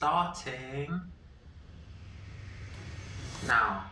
Starting now.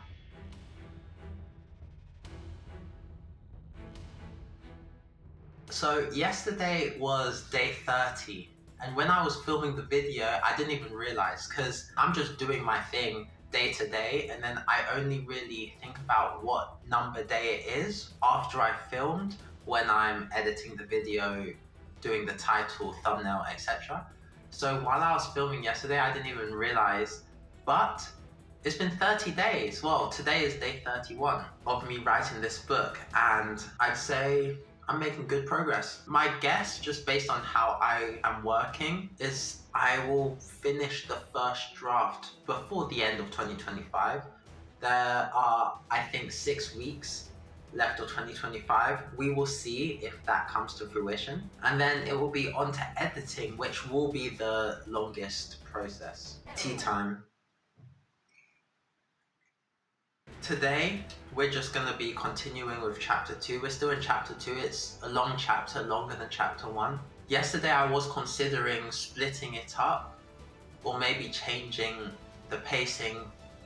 So yesterday was day 30, and when I was filming the video, I didn't even realize because I'm just doing my thing day to day, and then I only really think about what number day it is after I filmed when I'm editing the video, doing the title, thumbnail, etc. So while I was filming yesterday, I didn't even realize, but it's been 30 days. Well, today is day 31 of me writing this book, and I'd say I'm making good progress. My guess, just based on how I am working, is I will finish the first draft before the end of 2025. There are, I think, 6 weeks left of 2025. We will see if that comes to fruition. And then it will be on to editing, which will be the longest process. Tea time. Today, we're just going to be continuing with chapter 2. We're still in chapter 2. It's a long chapter, longer than chapter 1. Yesterday, I was considering splitting it up or maybe changing the pacing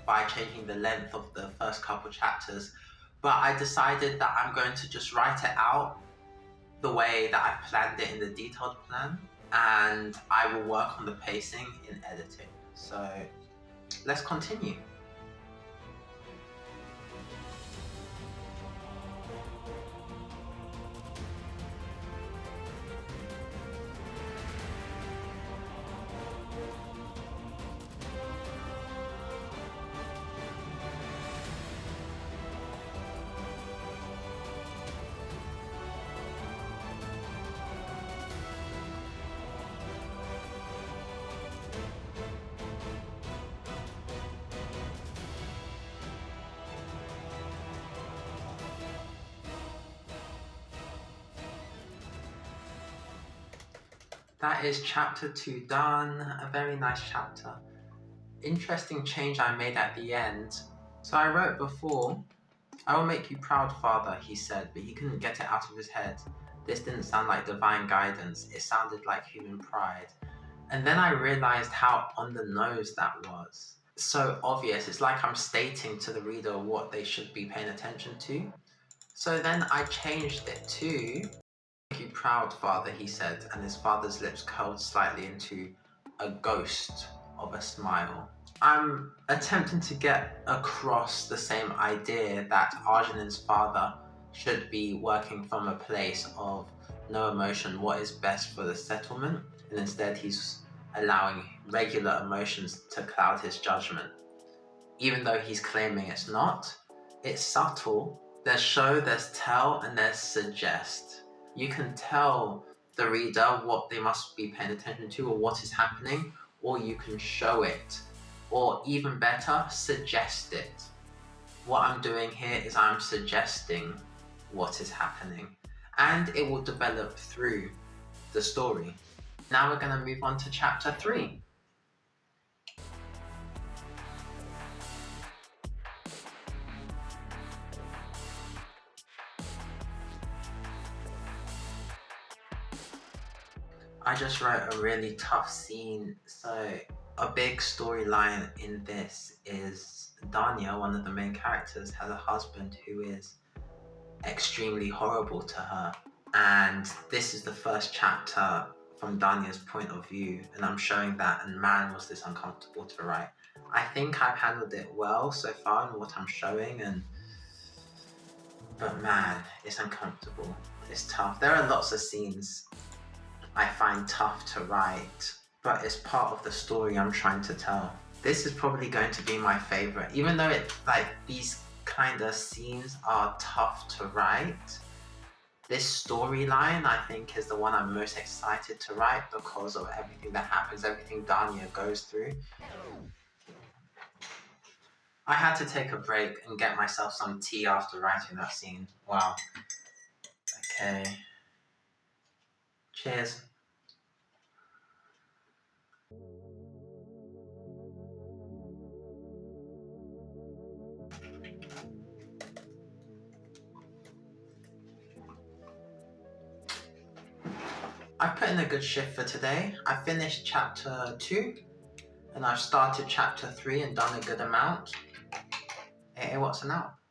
by changing the length of the first couple chapters. But I decided that I'm going to just write it out the way that I planned it in the detailed plan, and I will work on the pacing in editing. So let's continue. That is chapter 2 done. A very nice chapter. Interesting change I made at the end. So I wrote before, "I will make you proud, Father," he said, but he couldn't get it out of his head. This didn't sound like divine guidance. It sounded like human pride. And then I realized how on the nose that was. So obvious. It's like I'm stating to the reader what they should be paying attention to. So then I changed it to, "Make you proud, Father," he said, and his father's lips curled slightly into a ghost of a smile. I'm attempting to get across the same idea that Arjuna's father should be working from a place of no emotion, what is best for the settlement, and instead he's allowing regular emotions to cloud his judgment. Even though he's claiming it's not, it's subtle. There's show, there's tell, and there's suggest. You can tell the reader what they must be paying attention to or what is happening, or you can show it, or even better, suggest it. What I'm doing here is I'm suggesting what is happening, and it will develop through the story. Now we're going to move on to chapter 3. I just wrote a really tough scene. So a big storyline in this is Danya, one of the main characters, has a husband who is extremely horrible to her. And this is the first chapter from Danya's point of view, and I'm showing that, and man, was this uncomfortable to write. I think I've handled it well so far in what I'm showing, but man, it's uncomfortable. It's tough. There are lots of scenes I find tough to write, but it's part of the story I'm trying to tell. This is probably going to be my favorite, even though these kind of scenes are tough to write. This storyline, I think, is the one I'm most excited to write because of everything that happens, everything Danya goes through. I had to take a break and get myself some tea after writing that scene. Wow. Okay. Cheers. I put in a good shift for today. I finished chapter 2 and I've started chapter 3 and done a good amount. Hey, what's an out?